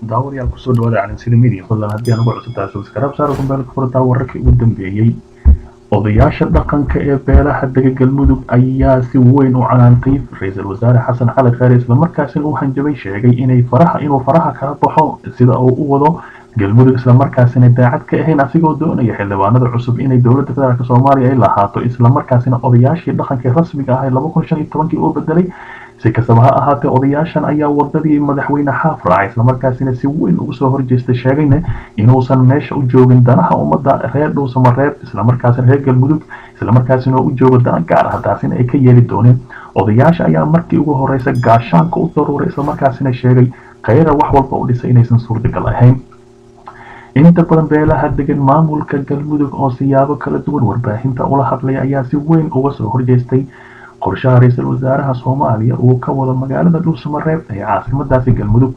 daawadayaal kusoo dhawaada calansida media fadlan haddii aan ugu cusubtahay subscribe saar kumbeelka furtaa wararkii ugu dambeeyay odayaasha dhaqanka ee beelaha dega galmudug ayaa si weyn u canaantay ra-iisul wasaare xasan cali khayre isla markaasina uu hanjabay sheegay inuu faraha kala baxo sida uu u wado galmudug isla markaasina daacad ka ahayn asigoo doonaya xildhibaanada cusub inay dowladda federaalk Soomaaliya ay lahaato isla markaasina odayaashii dhaqanka rasmiga ah ee 2015 oo bedelay si kastaba ha ahaatee odayaashan ayaa wadadii madaxweyne xaaf raacay isla markaasina si weyn ugu soo horjeestay sheegayna inuusan meesha u joogin danaha ummadda reer dhuusamareeb isla markaasina reer galmudug isla markaasina u joogo dana gaar ah taasina ay ka yeeli dooneen odayaasha ayaa markii ugu horeysa gaashaanka u daruuray isla markaasina sheegay khayra wax walba u dhisay inaysan suurtagal ahayn inta badan beelaha degan maamulka galmudug oo siyaabo kala duwan warbaahinta ula hadlay ayaa si weyn uga soo horjeestay qorshaha ra-iisul wasaaraha Soomaaliya uu ka wado magaalada dhuusamareeb ee caasimadaasi galmudug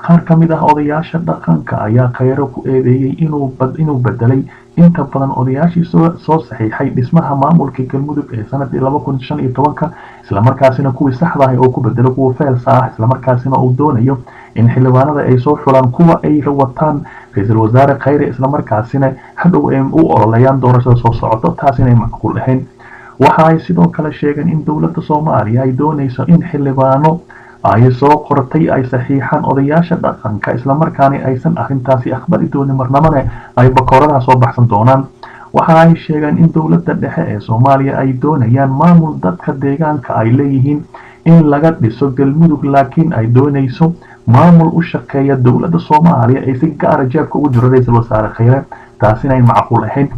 qaar ka mid ah odayaasha dhaqanka ayaa khayro ku eedeeyay inuu bedelay inta badan odayaashii soo saxiixay dhismaha maamulka galmudug ee sanadii 2015 isla markaasina kuwii saxda ah oo ku bedelo kuwa feelsa ah isla markaasina uu doonayo in xildhibaanada ay soo xulaan kuwa ay wataan ra-iisul wasaare khayre isla markaasina hadhow ay u ololayaan doorashada soo socoto taasina ay macquul ahayn waxa ay sidoo kale sheegeen in dowladda Soomaaliya ay doonayso in xildhibaano ay soo qortay ay saxiixaan odayaasha dhaqanka isla markaana aysan arrintaasi aqbali doonin marnamada ay bakoorada soo baxsan doonaan waxa ay sheegeen in dowladda dhexe ee Soomaaliya ay doonayaan maamul dadka deegaanka ay leeyihiin in laga dhiso galmudug laakiin ay doonayso maamul u shaqeeya dowladda Soomaaliya ay si gaar ah jeebka ugu jiro ra-iisul wasaare khayre taasina ay macquul ahayn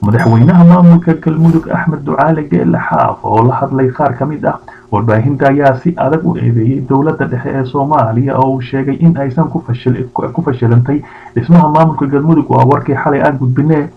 madaxweynaha maamulka galmudug Axmed Ducaale Geelle Xaaf oo la hadlay qaar ka mid ah warbaahinta ayaa si adag u eedeeyay dowladda dhexe ee Soomaaliya oo sheegay in aysan ku fashilantay dhismaha maamulka galmudug waa warkii xalay aan gudbinay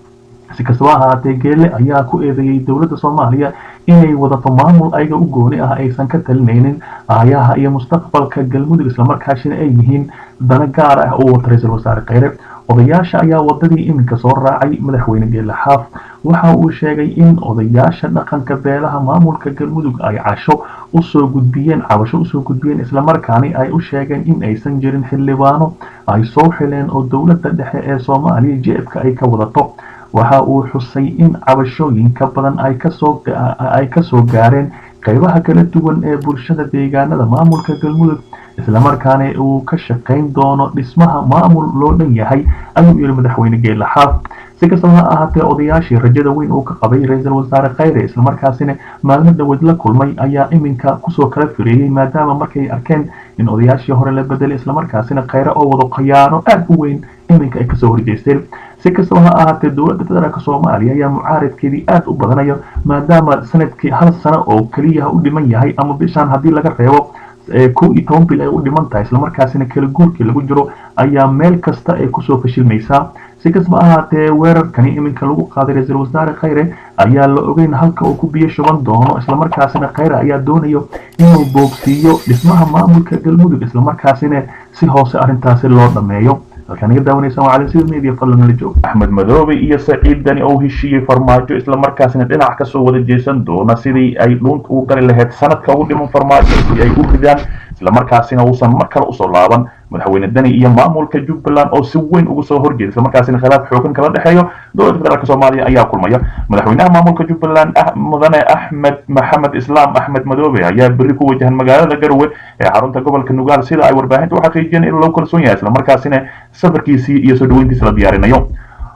si kastaba ha ahaatee Geelle ayaa ku eedeeyay dowladda Soomaaliya inay wadato maamul ayaga u gooni ah aysan ka talinaynin aayaha iyo mustaqbalka galmudug isla markaasina ay yihiin dana gaar ah oo wata ra-iisul wasaare khayre odayaasha ayaa wadadii iminka soo raacay madaxweyne Geelle Xaaf waxa uu sheegay in odayaasha dhaqanka beelaha maamulka galmudug ay cabasho usoo gudbiyeen isla markaana ay u sheegeen in aysan jirin xildhibaano ay soo xileen oo dowladda dhexe ee Soomaaliya jeebka ay ka wadato waxa uu xusay in cabashooyinka badan ay ka soo gaareen qaybaha kala duwan ee bulshada deegaanada maamulka galmudug isla markaana uu ka shaqeyn doono dhismaha maamul loo dhan yahay ayuu yiri madaxweyne Geelle Xaaf si kastaba ha ahaatee odayaashii rajada weyn uu ka qabay ra-iisul wasaare khayre isla markaasina maalmo dhaweed la kulmay ayaa iminka kusoo kala fireeyay maadaama markay arkeen in odayaashii hore la bedelay isla markaasina khayre oo wado khiyaano aad u weyn iminka ay kasoo horjeesteen si kastaba ha ahaatee dowladda federaalk Soomaaliya ayaa mucaaradkeedii aad u badanayo maadaama sanadkii hal sano oo kaliya u dhiman yahay ama bishaan haddii laga reebo 11 bil ay u dhiman tahay isla markaasina kala guurkii lagu jiro ayaa meel kasta ay kusoo fashilmaysaa si kastaba ahaatee weerarkani iminka lagu qaaday ra-iisul wasaare khayre ayaa la ogeyn halka uu ku biyo shuban doono isla markaasina khayre ayaa doonayo inuu boogsiiyo dhismaha maamulka galmudug isla markaasina si hoose arrintaasi loo dhameeyo halkaan iga daawanaysan waa calansida media fadlan la joog Axmed Madoobe iyo Saciid Dani oo heshiiyay farmaajo isla markaasina dhinac ka soo wada jeesan doona sidii ay dhuunta u gali lahayd sanadka ugu dhiman farmaajo si ay u ridaan isla markaasina uusan mar kale u soo laaban madaxweyne Dani iyo maamulka Jubbaland oo si weyn ugu soo horjeeda isla markaasina khilaaf xooggan kala dhaxeeyo dowladda federaalk Soomaaliya ayaa kulmaya madaxweynaha maamulka Jubbaland mudane Axmed Maxamed Islaam Axmed Madoobe ayaa bari ku wajahan magaalada Garowe ee xarunta gobolka Nugaal sida ay warbaahintu u xaqiijiyeen in loo kalsoon yahay isla markaasina safarkiisii iyo soo dhaweyntiisa la diyaarinayo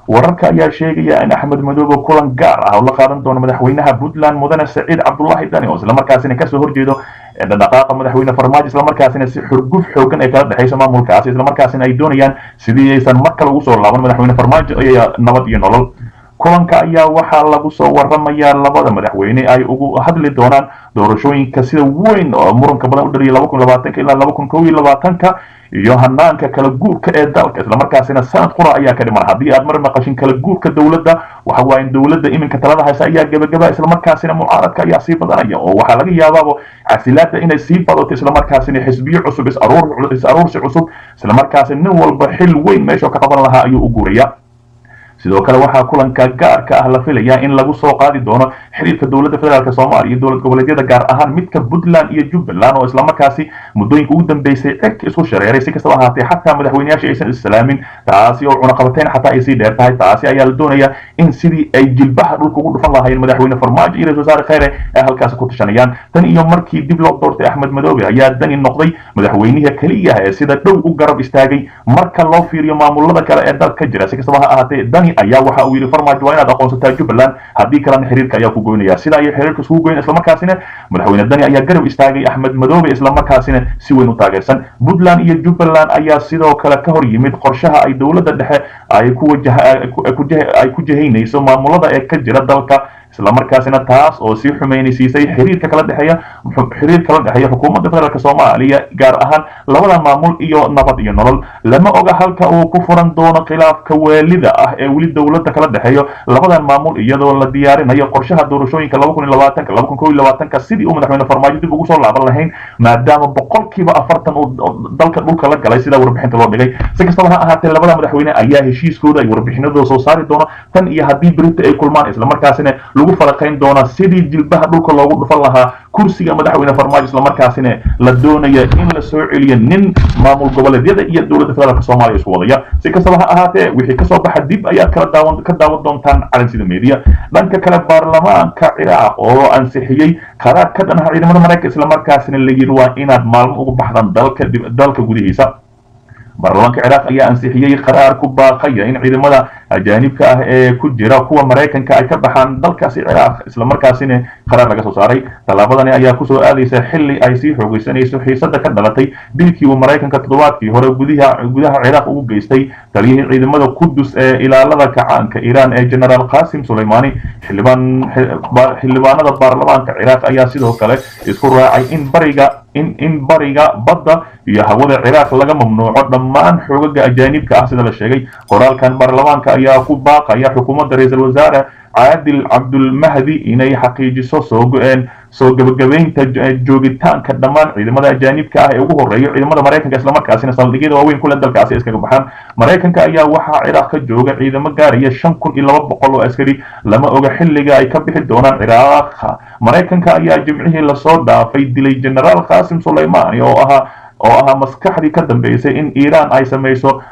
wararka ayaa sheegaya in Axmed Madoobe kulan gaar ah oo la qaadan doono madaxweynaha Puntland mudane Saciid Cabdullaahi Dani oo isla markaasina ka soo horjeedo dhaqaaqa madaxweyne farmaajo isla markaasina si xurguf xoogan ay kala dhaxayso maamulkaasi isla markaasina ay doonayaan sidii aysan mar kale ugu soo laaban madaxweyne farmaajo iyo nabad iyo nolol kulanka ayaa waxaa lagu soo waramayaa labada madaxweyne ay ugu hadli doonaan doorashooyinka sida weyn oo muranka badan u dhaliyay 2020 ilaa 2021 iyo hanaanka kala guurka ee dalka isla markaasina sanad qura ayaa ka dhiman haddii aad mar maqashin kala guurka dowladda waxa waa in dowladda iminka talada haysa ayaa gabagaba isla markaasina mucaaradka ayaa sii badanaya oo waxa laga yaabaa casilaadda inay sii badato isla markaasina xisbiyo cusub is aruursi cusub isla markaasina nin walba xil weyn meesha ka qaban lahaa ayuu u guuraya sidoo kale waxaa kulanka gaarka ah la filayaa in lagu soo qaadi doono xiriirka dowladda federaalk Soomaaliya iyo dowlad goboleedyada gaar ahaan midka Puntland iyo Jubbaland oo isla markaasi muddooyinka ugu dambeysay cid isku shareeray si kastaba ahaatee xataa madaxweynayaasha aysan islaamin taasi oo cunaqabateyn xataa ay sii dheer tahay taasi ayaa la doonayaa in sidii ay jilbaha dhulka ugu dhufan lahaayeen madaxweyne Farmaajo iyo Ra'iisul Wasaare Khayre ay halkaas ku tashanayaan tan iyo markii dib loo doortay Axmed Madoobe ayaa dani noqday madaxweynaha kaliya ee sida dhow u garab istaagay marka loo fiiriyo maamulada kale ee dalka jira si kastaba ha ahaatee dani ayaa waxa uu yiri Farmaajo waa inaad aqoonsataa Jubbaland haddii kalena xiriirka ayaa ku goynaya sida ay xiriirka isugu goyn isla markaasina madaxweyne dani ayaa garab istaagay Axmed Madoobe isla markaasina si weyn u taageersan Puntland iyo Jubbaland ayaa sidoo kale ka hor yimid qorshaha ay dowladda dhexe ay ku jahaynayso maamulada ee ka jira dalka isla markaasina taas oo si xumeynaysiisay xiriirka kala dhaxeeya xukuumadda federaalk Soomaaliya gaar ahaan labada maamul iyo nabad iyo nolol lama oga halka uu ku furan doono khilaafka waalida ah ee weli dowladda kala dhaxeeyo labadan maamul iyadoo la diyaarinayo qorshaha doorashooyinka 2020 sidii uu madaxweyne Farmaajo dib ugu soo laaban lahayn maadaama boqolkiiba 40 uu dalka dhulka la galay sida warbixinta loo dhigay si kastaba ha ahaatee labada madaxweyne ayaa heshiiskooda ay warbixinadooda soo saari doona tan iyo haddii berito ay kulmaan isla markaasina lagu falaqayn doona sidii jilbaha dhulka loogu dhufan lahaa kursiga madaxweyne Farmaajo isla markaasina la doonaya in la soo celiyo nin maamul goboleedyada iyo dowladda federaalk Soomaaliya isku wadaya si kastaba ha ahaatee wixii ka soo baxa dib ayaa ka daawan doontaan calansida media dhanka kale baarlamaanka Ciraaq oo ansixiyay qaraar ka dhan ah ciidamada Mareykanka isla markaasina la yiri waa inaad maalmo ugu baxdaan dalka gudihiisa baarlamaanka Ciraaq ayaa ansixiyay qaraar ku baaqaya in ciidamada ajaanibka ah ee ku jira kuwa Mareykanka ay ka baxaan dalkaasi Ciraaq isla markaasina qaraar laga soo saaray talaabadani ayaa ku soo aadaysa xilli ay sii xoogaysanayso xiisada ka dhalatay dilkii uu Mareykanka toddobaadkii hore gudaha Ciraaq ugu geystay taliyihii ciidamada Qudus ee ilaalada kacaanka Iran ee General Qasim Soleimani xildhibaanada baarlamaanka Ciraaq ayaa sidoo kale isku raacay in bariga badda iyo hawada Ciraaq laga mamnuuco dhammaan xoogagga ajaanibka ah sida la sheegay qoraalkan baarlamaanka ayaa ku baaqaya xukuumadda Ra'iisul Wasaare Caadil Cabdul Mahdi inay xaqiijiso soo gabagabeynta joogitaanka dhammaan ciidamada ajaanibka ah ee ugu horeeya ciidamada Mareykanka isla markaasina saldhigyada waaweyn ku leh dalkaasi iskaga baxaan Mareykanka ayaa waxa Ciraaq ka jooga ciidamo gaaraya 5200 oo askari lama oga xilliga ay ka bixi doonaan Ciraaq Mareykanka ayaa jimcihii la soo dhaafay dilay General Qasim Soleimani oo ahaa maskaxdii ka dambeysay in Iran ay samayso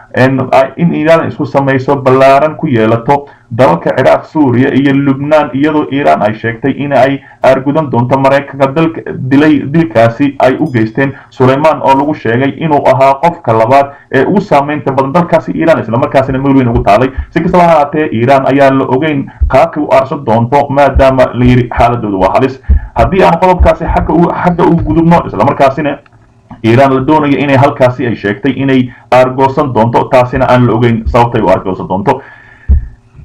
in Iran isku samayso ballaaran ku yeelato dalka Ciraaq Suuriya iyo Lubnaan iyadoo Iran ay sheegtay in ay argudan doonto Mareykanka dilkaasi ay u geysteen Soleiman oo lagu sheegay inuu ahaa qofka labaad ee ugu saameynta badan dalkaasi Iran isla markaasina meel weyn ugu taalay si kastaba ha ahaatee Iran ayaa la ogeyn qaabka u aarsan doonto maadaama la yiri xaaladoodu waa halis haddii aan qodobkaasi xagga u gudubno isla markaasina Iran la doonayo inay halkaasi ay sheegtay inay argoosan doonto taasina aan la ogeyn sababtay u argoosan doonto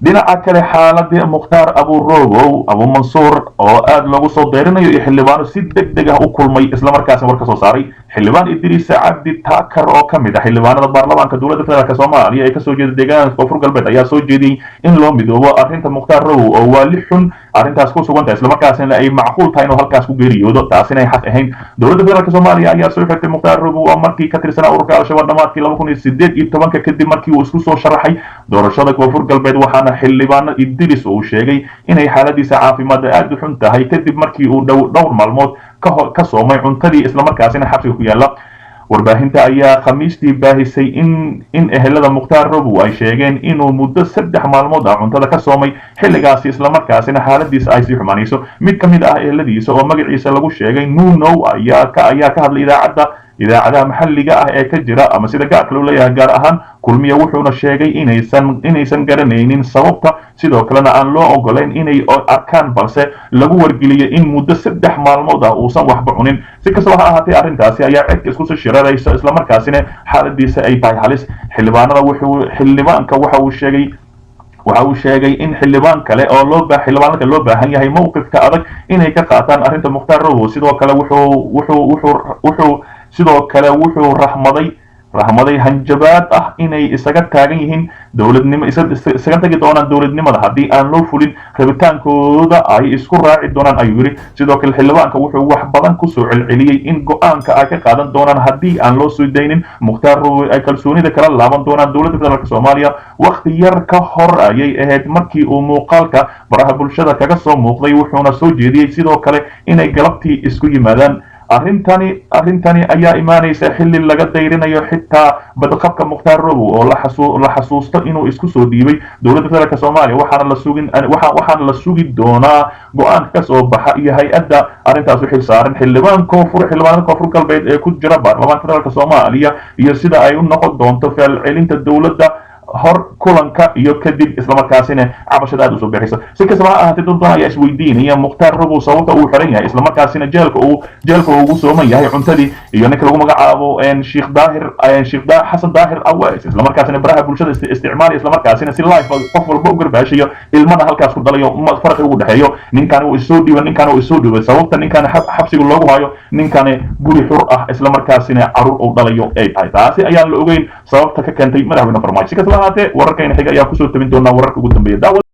dhinaca kale xaaladii Mukhtaar Abu Mansuur oo aad loogu soo deerinayo iyo xildhibaano si degdeg ah u kulmay isla markaasina war ka soo saaray xildhibaan Idriis Cabdi Taakar oo ka mid ah xildhibaanada baarlamaanka dowladda federaalk Soomaaliya ee ka soo jeeda deegaanka Koonfur Galbeed ayaa soo jeediyay in loo midoobo arrinta Mukhtaar Robow oo waa lixun arrintaas ku sugan tahay isla markaasina ay macquul tahay inuu halkaas ku geeriyoodo taasina ay xaq ahayn dowladda federaalk Soomaaliya ayaa soo xigtay Mukhtaar Robow oo markii ka tirsanaa ururka Al-Shabaab dhamaadkii 2018 kadib markii uu isku soo sharaxay doorashada Koonfur Galbeed waxaana xildhibaan Idriis uu sheegay inay xaaladiisa caafimaad aad u xun tahay kadib markii uu dhowr maalmood ka soomay cuntadii isla markaasina xabsiga ku yaala warbaahinta ayaa khamiistii baahisay in ehelada Mukhtaar Robow ay sheegeen inuu muddo 3 maalmood cuntada ka soomay xilligaasi isla markaasina xaaladiisa ay sii xumaanayso mid ka mid ah eheladiisa oo magaciisa lagu sheegay Nuno ayaa ka hadlay idaacadaha maxalliga ah ee ka jira ama sida gaarka loo leeyahay gaar ahaan kulmiye wuxuuna sheegay inaysan garanaynin sababta sidoo kalena aan loo ogoleyn inay arkaan balse lagu wargeliyay in muddo 3 maalmood uusan waxba cunin si kastaba ha ahaatee arrintaasi ayaa cid isku soo shiraraysa isla markaasina xaaladiisa ay tahay halis xildhibaanka waxa uu sheegay in xildhibaan kale oo loo baahan yahay mowqifka adag inay ka qaataan arrinta Mukhtaar Robow sidoo kale wuxuu rahmaday hanjabaad ah inay isaga taagan yihiin dowladnimo isaga tagi doonaan dowladnimada haddii aan loo fulin rabitaankooda ay isku raaci doonaan ayuu yiri sidoo kale xildhibaanka wuxuu wax badan ku soo celceliyay in go'aanka ay ka qaadan doonaan haddii aan loo soo daynin Mukhtaar Robow ay kalsoonida kala laaban doonaan dowladda federaalka Soomaaliya waqti yar ka hor ayay ahayd markii uu muuqaalka baraha bulshada kaga soo muuqday wuxuuna soo jeediyay sidoo kale inay galabtii isku yimaadaan arrintani ayaa imaanaysa xilli laga dayrinayo xitaa badqabka Mukhtaar Robow oo la xasuusto inuu isku soo dhiibay dowladda federaalka Soomaaliya waxaana la sugi doonaa go'aan ka soo baxa iyo hay'adda arrintaas u xilsaaran xildhibaanada koonfur galbeed ee ku jira baarlamaanka federaalka Soomaaliya iyo sida ay u noqon doonto ficilcelinta dowladda hor kulanka iyo kadib isla markaasina cabashada aad u soo bixisa si kastaba ha ahaatee dad badan ayaa isweydiinaya Mukhtaar Robow sababta uu xiran yahay isla markaasina jeelka ugu sooman yahay cuntadii iyo ninka lagu magacaabo Sheikh Xasan Daahir Aways isla markaasina baraha bulshada isticmaal isla markaasina si live qof walba u garbaashayo ilmana halkaas ku dhalayo farqi ugu dhaxeeyo ninkan uu isoo dhiibay sababta ninkan xabsiga loogu hayo ninkan guri xur ah isla markaasina carruur uu dhalayo ay tahay taasi ayaan la ogeyn sababta ka keentay madaxweyne Farmaajo wararkayna xiga ayaa ku soo tabin doona wararka ugu dambeeya